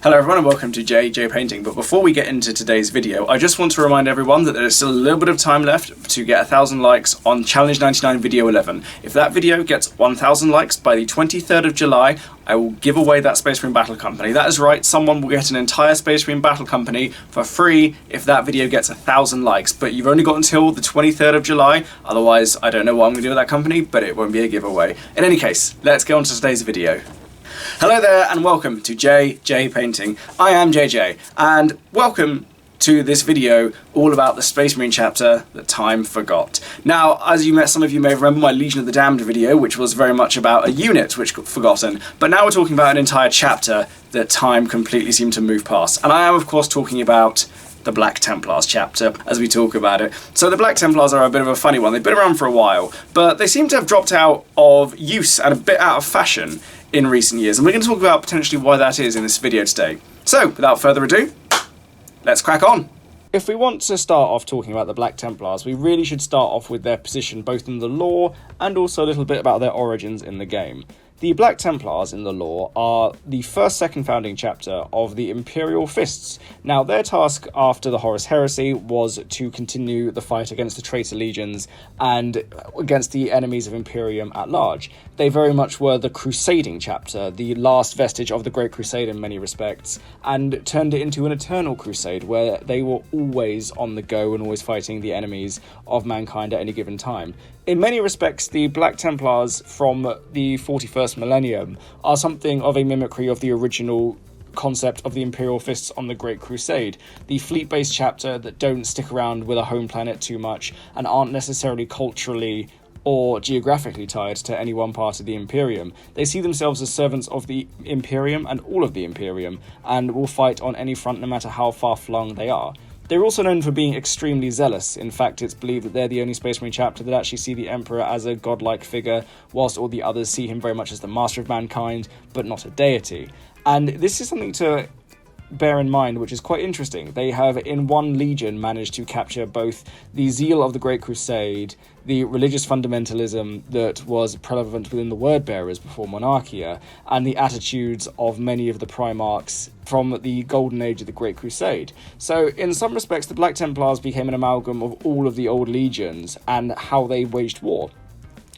Hello everyone and welcome to JJ Painting, but before we get into today's video, I just want to remind everyone that there is still a little bit of time left to get 1,000 likes on Challenge 99 Video 11. If that video gets 1,000 likes by the 23rd of July, I will give away that Space Marine Battle Company. That is right, someone will get an entire Space Marine Battle Company for free if that video gets 1,000 likes, but you've only got until the 23rd of July, otherwise I don't know what I'm going to do with that company, but it won't be a giveaway. In any case, let's get on to today's video. Hello there and welcome to JJ Painting. I am JJ and welcome to this video all about the Space Marine chapter that time forgot. Now, as some of you may remember my Legion of the Damned video, which was very much about a unit which got forgotten, but now we're talking about an entire chapter that time completely seemed to move past. And I am of course talking about the Black Templars chapter as we talk about it. So the Black Templars are a bit of a funny one. They've been around for a while, but they seem to have dropped out of use and a bit out of fashion in recent years, and we're going to talk about potentially why that is in this video today. So, without further ado, let's crack on. If we want to start off talking about the Black Templars, we really should start off with their position both in the lore and also a little bit about their origins in the game. The Black Templars in the lore are the second founding chapter of the Imperial Fists. Now, their task after the Horus Heresy was to continue the fight against the traitor legions and against the enemies of Imperium at large. They very much were the crusading chapter, the last vestige of the Great Crusade in many respects, and turned it into an eternal crusade where they were always on the go and always fighting the enemies of mankind at any given time. In many respects, the Black Templars from the 41st millennium are something of a mimicry of the original concept of the Imperial Fists on the Great Crusade, the fleet-based chapter that don't stick around with a home planet too much and aren't necessarily culturally or geographically tied to any one part of the Imperium. They see themselves as servants of the Imperium and all of the Imperium, and will fight on any front no matter how far-flung they are. They're also known for being extremely zealous. In fact, it's believed that they're the only Space Marine chapter that actually see the Emperor as a godlike figure, whilst all the others see him very much as the master of mankind, but not a deity. And this is something to bear in mind, which is quite interesting. They have, in one legion, managed to capture both the zeal of the Great Crusade, the religious fundamentalism that was prevalent within the Word-Bearers before Monarchia, and the attitudes of many of the Primarchs from the Golden Age of the Great Crusade. So, in some respects, the Black Templars became an amalgam of all of the old legions and how they waged war,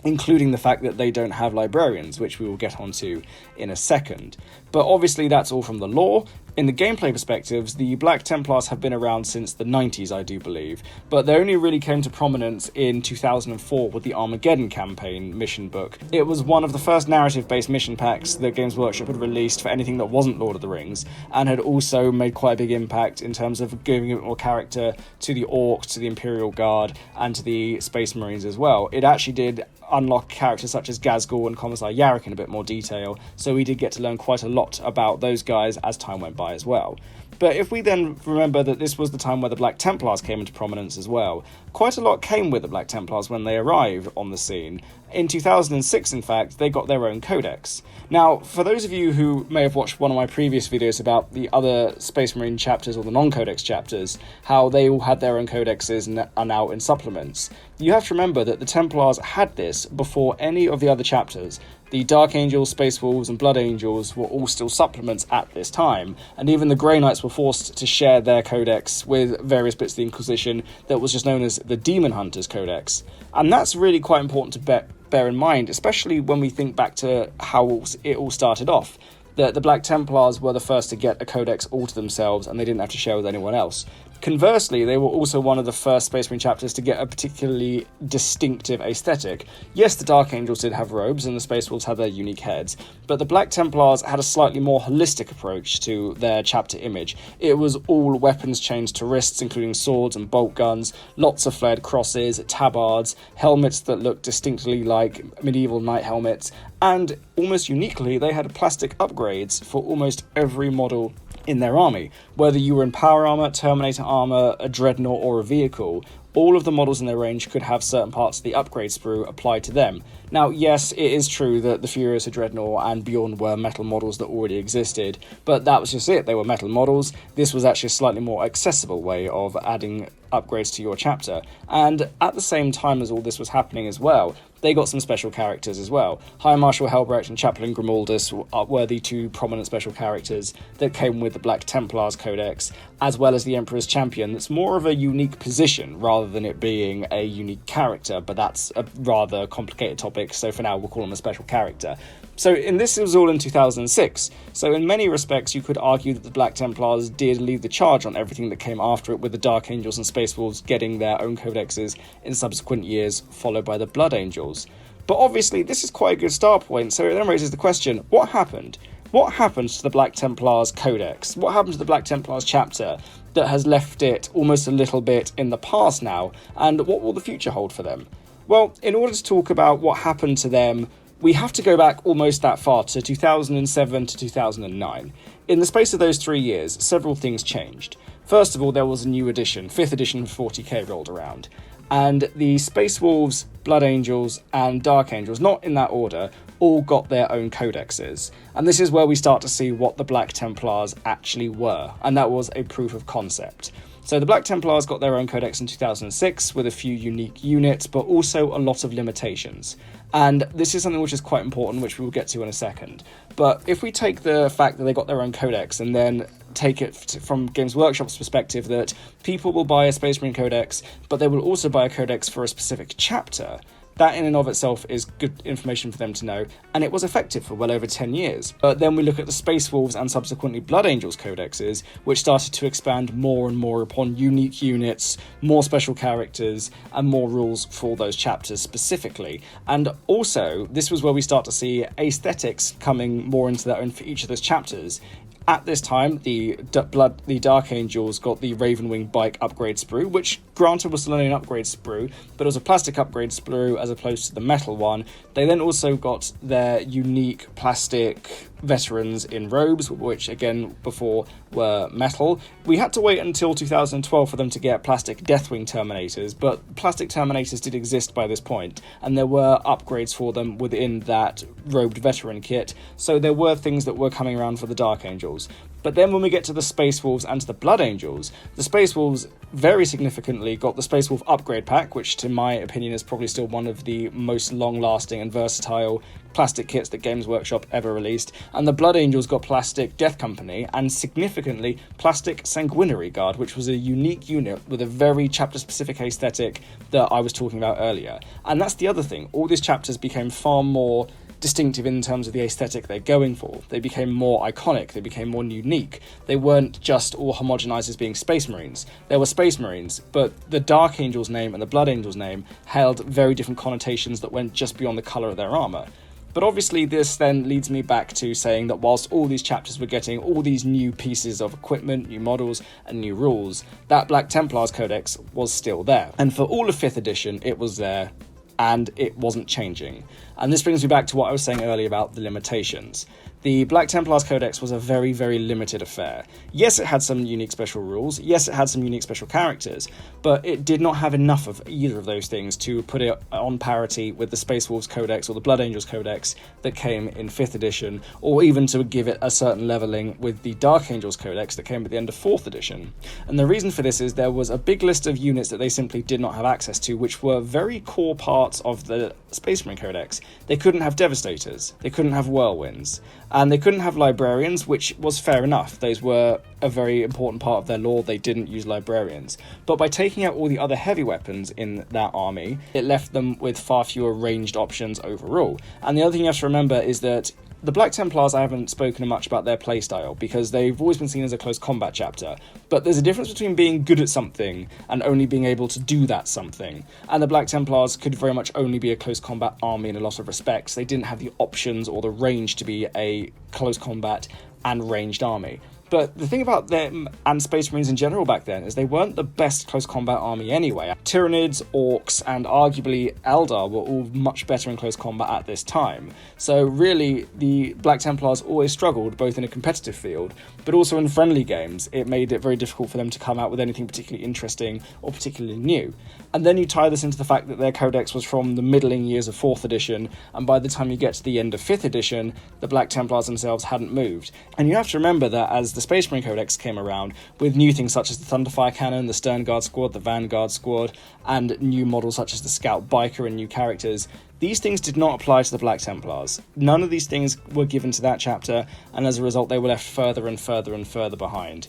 including the fact that they don't have librarians, which we will get onto in a second. But obviously that's all from the lore. In the gameplay perspectives, the Black Templars have been around since the 90s, I do believe, but they only really came to prominence in 2004 with the Armageddon campaign mission book. It was one of the first narrative-based mission packs that Games Workshop had released for anything that wasn't Lord of the Rings, and had also made quite a big impact in terms of giving a bit more character to the Orcs, to the Imperial Guard, and to the Space Marines as well. It actually did unlock characters such as Ghazghkull and Commissar Yarrick in a bit more detail, so we did get to learn quite a lot about those guys as time went by as well. But if we then remember that this was the time where the Black Templars came into prominence as well, quite a lot came with the Black Templars when they arrived on the scene. In 2006, in fact, they got their own codex. Now, for those of you who may have watched one of my previous videos about the other Space Marine chapters or the non-codex chapters, how they all had their own codexes and are now in supplements, you have to remember that the Templars had this before any of the other chapters. The Dark Angels, Space Wolves, and Blood Angels were all still supplements at this time, and even the Grey Knights were forced to share their codex with various bits of the Inquisition that was just known as the Demon Hunters Codex. And that's really quite important to bear in mind, especially when we think back to how it all started off. That the Black Templars were the first to get a codex all to themselves, and they didn't have to share with anyone else. Conversely, they were also one of the first Space Marine chapters to get a particularly distinctive aesthetic. Yes, the Dark Angels did have robes, and the Space Wolves had their unique heads, but the Black Templars had a slightly more holistic approach to their chapter image. It was all weapons chained to wrists, including swords and bolt guns, lots of flared crosses, tabards, helmets that looked distinctly like medieval knight helmets, and almost uniquely, they had plastic upgrades for almost every model in their army. Whether you were in power armor, Terminator armor, a dreadnought, or a vehicle, all of the models in their range could have certain parts of the upgrade sprue applied to them. Now, yes, it is true that the Furiosa Dreadnought and Bjorn were metal models that already existed, but that was just it. They were metal models. This was actually a slightly more accessible way of adding upgrades to your chapter. And at the same time as all this was happening as well, they got some special characters as well. High Marshal Helbrecht and Chaplain Grimaldus were the two prominent special characters that came with the Black Templars Codex, as well as the Emperor's Champion. That's more of a unique position rather than it being a unique character, but that's a rather complicated topic, so for now we'll call him a special character. So in this, it was all in 2006, so in many respects you could argue that the Black Templars did lead the charge on everything that came after it, with the Dark Angels and Space Wolves getting their own codexes in subsequent years, followed by the Blood Angels. But obviously this is quite a good start point, so it then raises the question, what happened? What happened to the Black Templars Codex? What happened to the Black Templars chapter that has left it almost a little bit in the past now, and what will the future hold for them? Well, in order to talk about what happened to them, we have to go back almost that far, to 2007 to 2009. In the space of those 3 years, several things changed. First of all, there was a new edition, 5th edition of 40k rolled around, and the Space Wolves, Blood Angels, and Dark Angels, not in that order, all got their own codexes. And this is where we start to see what the Black Templars actually were, and that was a proof of concept. So the Black Templars got their own codex in 2006 with a few unique units, but also a lot of limitations. And this is something which is quite important, which we will get to in a second. But if we take the fact that they got their own codex and then take it from Games Workshop's perspective that people will buy a Space Marine codex, but they will also buy a codex for a specific chapter, that in and of itself is good information for them to know, and it was effective for well over 10 years. But then we look at the Space Wolves and subsequently Blood Angels codexes, which started to expand more and more upon unique units, more special characters, and more rules for those chapters specifically. And also, this was where we start to see aesthetics coming more into their own for each of those chapters. At this time, the Dark Angels got the Ravenwing Bike upgrade sprue, which granted was still only an upgrade sprue, but it was a plastic upgrade sprue as opposed to the metal one. They then also got their unique plastic veterans in robes, which again before were metal. We had to wait until 2012 for them to get plastic Deathwing Terminators, but plastic Terminators did exist by this point, and there were upgrades for them within that robed veteran kit, so there were things that were coming around for the Dark Angels. But then when we get to the Space Wolves and to the Blood Angels, the Space Wolves very significantly got the Space Wolf upgrade pack, which to my opinion is probably still one of the most long-lasting and versatile plastic kits that Games Workshop ever released, and the Blood Angels got plastic Death Company and significantly plastic Sanguinary Guard, which was a unique unit with a very chapter-specific aesthetic that I was talking about earlier. And that's the other thing, all these chapters became far more distinctive in terms of the aesthetic they're going for. They became more iconic, they became more unique. They weren't just all homogenized as being Space Marines. There were Space Marines, but the Dark Angel's name and the Blood Angel's name held very different connotations that went just beyond the colour of their armour. But obviously this then leads me back to saying that whilst all these chapters were getting all these new pieces of equipment, new models, and new rules, that Black Templars Codex was still there. And for all of 5th edition, it was there, and it wasn't changing. And this brings me back to what I was saying earlier about the limitations. The Black Templars Codex was a very, very limited affair. Yes, it had some unique special rules, yes, it had some unique special characters, but it did not have enough of either of those things to put it on parity with the Space Wolves Codex or the Blood Angels Codex that came in 5th edition, or even to give it a certain levelling with the Dark Angels Codex that came at the end of 4th edition. And the reason for this is there was a big list of units that they simply did not have access to, which were very core parts of the Space Marine Codex. They couldn't have Devastators, they couldn't have Whirlwinds, and they couldn't have Librarians, which was fair enough. Those were a very important part of their lore. They didn't use Librarians. But by taking out all the other heavy weapons in that army, it left them with far fewer ranged options overall. And the other thing you have to remember is that the Black Templars, I haven't spoken much about their playstyle because they've always been seen as a close combat chapter, but there's a difference between being good at something and only being able to do that something. And the Black Templars could very much only be a close combat army in a lot of respects. They didn't have the options or the range to be a close combat and ranged army. But the thing about them and Space Marines in general back then is they weren't the best close combat army anyway. Tyranids, Orcs, and arguably Eldar were all much better in close combat at this time. So really, the Black Templars always struggled, both in a competitive field, but also in friendly games. It made it very difficult for them to come out with anything particularly interesting or particularly new. And then you tie this into the fact that their codex was from the middling years of 4th edition, and by the time you get to the end of 5th edition, the Black Templars themselves hadn't moved. And you have to remember that as the Space Marine Codex came around, with new things such as the Thunderfire Cannon, the Stern Guard Squad, the Vanguard Squad, and new models such as the Scout Biker and new characters, these things did not apply to the Black Templars. None of these things were given to that chapter, and as a result they were left further and further and further behind.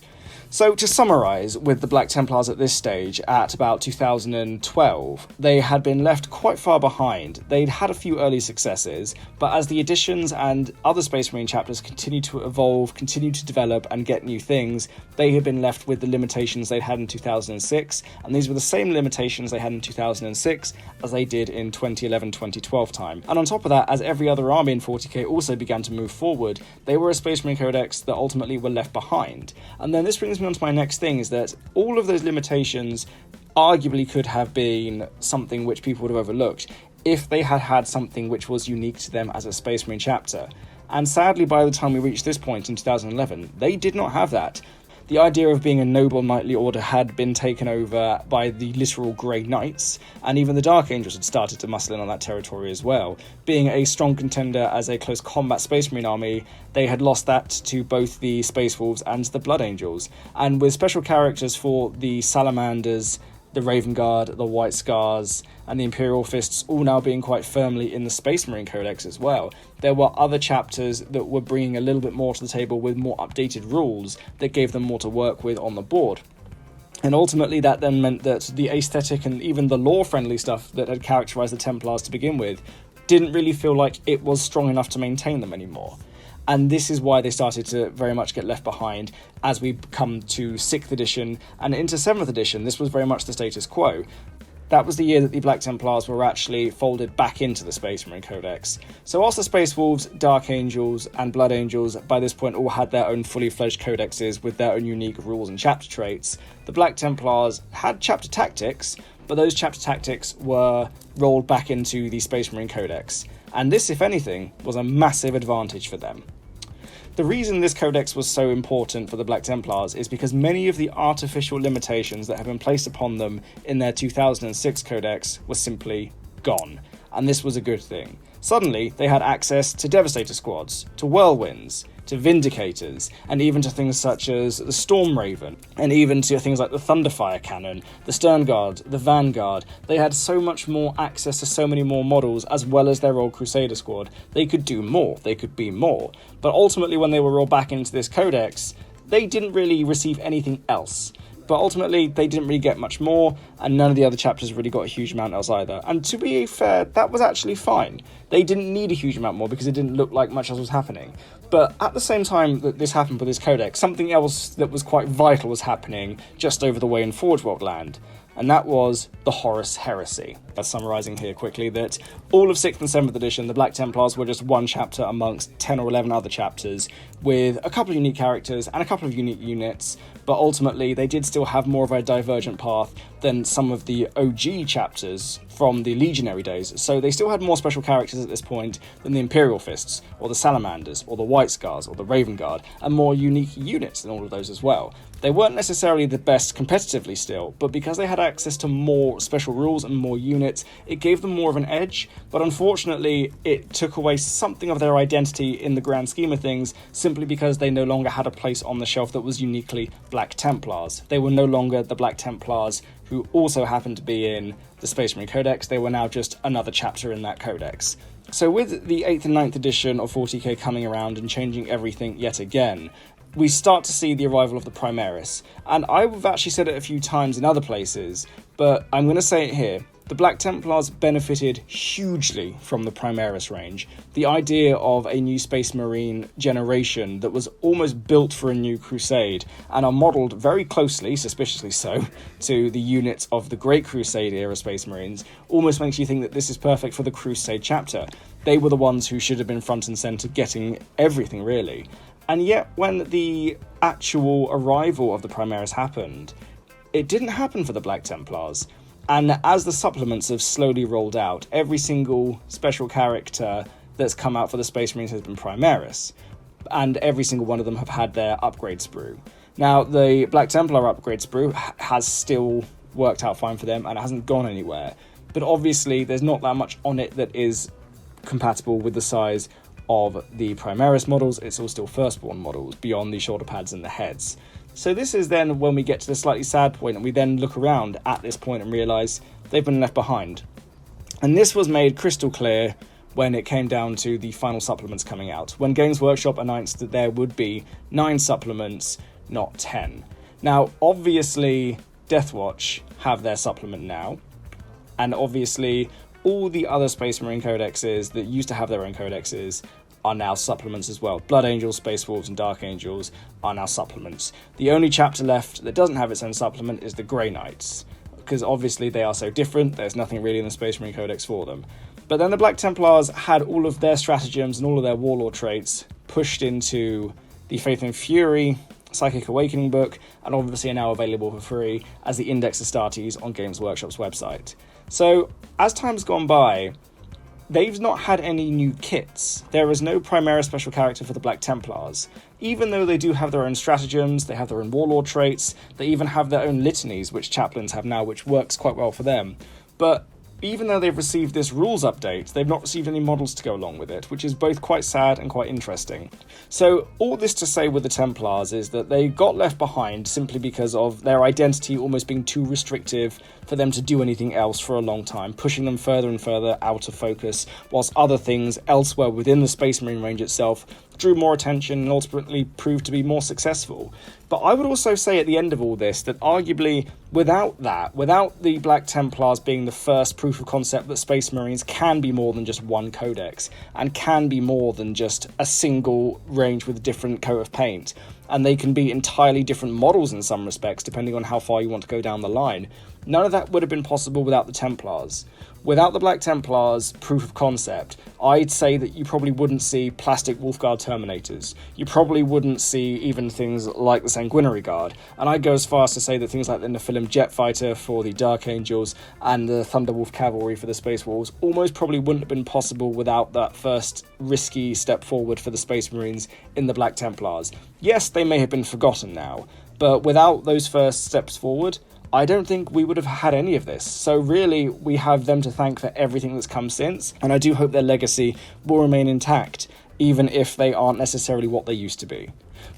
So to summarise, with the Black Templars at this stage, at about 2012, they had been left quite far behind. They'd had a few early successes, but as the editions and other Space Marine chapters continued to evolve, continued to develop and get new things, they had been left with the limitations they'd had in 2006, and these were the same limitations they had in 2006 as they did in 2011-2012 time. And on top of that, as every other army in 40k also began to move forward, they were a Space Marine Codex that ultimately were left behind. And then this brings me on to my next thing, is that all of those limitations arguably could have been something which people would have overlooked if they had had something which was unique to them as a Space Marine chapter. And sadly, by the time we reached this point in 2011, they did not have that. The idea of being a noble knightly order had been taken over by the literal Grey Knights, and even the Dark Angels had started to muscle in on that territory as well. Being a strong contender as a close combat Space Marine army, they had lost that to both the Space Wolves and the Blood Angels. And with special characters for the Salamanders, the Raven Guard, the White Scars, and the Imperial Fists all now being quite firmly in the Space Marine Codex as well, there were other chapters that were bringing a little bit more to the table with more updated rules that gave them more to work with on the board. And ultimately that then meant that the aesthetic and even the lore-friendly stuff that had characterised the Templars to begin with didn't really feel like it was strong enough to maintain them anymore. And this is why they started to very much get left behind as we come to 6th edition and into 7th edition. This was very much the status quo. That was the year that the Black Templars were actually folded back into the Space Marine Codex. So whilst the Space Wolves, Dark Angels, and Blood Angels by this point all had their own fully fledged codexes with their own unique rules and chapter traits, the Black Templars had chapter tactics, but those chapter tactics were rolled back into the Space Marine Codex. And this, if anything, was a massive advantage for them. The reason this codex was so important for the Black Templars is because many of the artificial limitations that had been placed upon them in their 2006 codex were simply gone, and this was a good thing. Suddenly, they had access to Devastator squads, to Whirlwinds, to Vindicators, and even to things such as the Storm Raven, and even to things like the Thunderfire Cannon, the Stern Guard, the Vanguard. They had so much more access to so many more models, as well as their old Crusader squad. They could do more, they could be more. But ultimately, when they were rolled back into this codex, they didn't really receive anything else. But ultimately, they didn't really get much more, and none of the other chapters really got a huge amount else either. And to be fair, that was actually fine. They didn't need a huge amount more because it didn't look like much else was happening. But at the same time that this happened with this codex, something else that was quite vital was happening just over the way in Forge World land. And that was the Horus Heresy. That's summarising here quickly that all of 6th and 7th edition, the Black Templars were just one chapter amongst 10 or 11 other chapters, with a couple of unique characters and a couple of unique units, but ultimately they did still have more of a divergent path than some of the OG chapters from the Legionary days. So they still had more special characters at this point than the Imperial Fists, or the Salamanders, or the White Scars, or the Raven Guard, and more unique units than all of those as well. They weren't necessarily the best competitively still, but because they had access to more special rules and more units, it gave them more of an edge, but unfortunately it took away something of their identity in the grand scheme of things, simply because they no longer had a place on the shelf that was uniquely Black Templars. They were no longer the Black Templars who also happened to be in the Space Marine Codex. They were now just another chapter in that codex. So with the 8th and 9th edition of 40k coming around and changing everything yet again, we start to see the arrival of the Primaris. And I've actually said it a few times in other places, but I'm going to say it here. The Black Templars benefited hugely from the Primaris range. The idea of a new Space Marine generation that was almost built for a new crusade and are modelled very closely, suspiciously so, to the units of the Great Crusade era Space Marines almost makes you think that this is perfect for the Crusade chapter. They were the ones who should have been front and centre getting everything, really. And yet, when the actual arrival of the Primaris happened, it didn't happen for the Black Templars. And as the supplements have slowly rolled out, every single special character that's come out for the Space Marines has been Primaris. And every single one of them have had their upgrade sprue. Now, the Black Templar upgrade sprue has still worked out fine for them and it hasn't gone anywhere. But obviously, there's not that much on it that is compatible with the size of the Primaris models. It's all still Firstborn models beyond the shoulder pads and the heads. So this is then when we get to the slightly sad point and we then look around at this point and realise they've been left behind. And this was made crystal clear when it came down to the final supplements coming out, when Games Workshop announced that there would be 9 supplements, not 10. Now, obviously, Deathwatch have their supplement now, and obviously all the other Space Marine codexes that used to have their own codexes are now supplements as well. Blood Angels, Space Wolves, and Dark Angels are now supplements. The only chapter left that doesn't have its own supplement is the Grey Knights, because obviously they are so different, there's nothing really in the Space Marine Codex for them. But then the Black Templars had all of their stratagems and all of their warlord traits pushed into the Faith and Fury Psychic Awakening book, and obviously are now available for free as the Index Astartes on Games Workshop's website. So, as time's gone by, they've not had any new kits. There is no Primaris special character for the Black Templars. Even though they do have their own stratagems, they have their own warlord traits, they even have their own litanies, which chaplains have now, which works quite well for them. But even though they've received this rules update, they've not received any models to go along with it, which is both quite sad and quite interesting. So all this to say with the Templars is that they got left behind simply because of their identity almost being too restrictive for them to do anything else for a long time, pushing them further and further out of focus, whilst other things elsewhere within the Space Marine range itself drew more attention and ultimately proved to be more successful. But I would also say at the end of all this that arguably without the Black Templars being the first proof of concept that Space Marines can be more than just one codex and can be more than just a single range with a different coat of paint, and they can be entirely different models in some respects depending on how far you want to go down the line, none of that would have been possible without the Templars. Without the Black Templars proof of concept, I'd say that you probably wouldn't see plastic Wolfguard Terminators. You probably wouldn't see even things like the Sanguinary Guard. And I'd go as far as to say that things like the Nephilim Jet Fighter for the Dark Angels and the Thunderwolf Cavalry for the Space Wolves almost probably wouldn't have been possible without that first risky step forward for the Space Marines in the Black Templars. Yes, they may have been forgotten now, but without those first steps forward, I don't think we would have had any of this. So really, we have them to thank for everything that's come since, and I do hope their legacy will remain intact, even if they aren't necessarily what they used to be.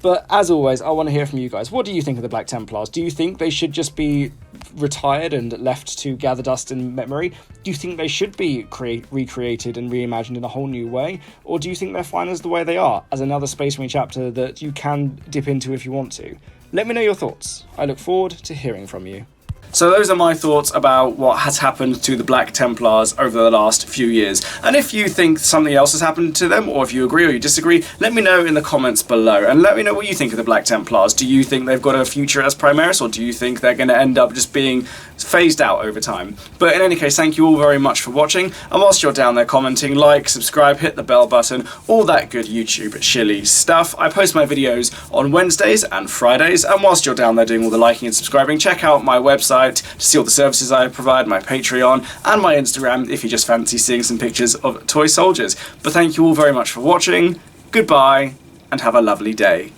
But as always, I want to hear from you guys. What do you think of the Black Templars? Do you think they should just be retired and left to gather dust in memory? Do you think they should be recreated and reimagined in a whole new way? Or do you think they're fine as the way they are, as another Space Marine chapter that you can dip into if you want to? Let me know your thoughts. I look forward to hearing from you. So those are my thoughts about what has happened to the Black Templars over the last few years. And if you think something else has happened to them, or if you agree or you disagree, let me know in the comments below. And let me know what you think of the Black Templars. Do you think they've got a future as Primaris, or do you think they're going to end up just being phased out over time? But in any case, thank you all very much for watching. And whilst you're down there commenting, like, subscribe, hit the bell button, all that good YouTube shilly stuff. I post my videos on Wednesdays and Fridays. And whilst you're down there doing all the liking and subscribing, check out my website to see all the services I provide, my Patreon, and my Instagram if you just fancy seeing some pictures of toy soldiers. But thank you all very much for watching, goodbye, and have a lovely day.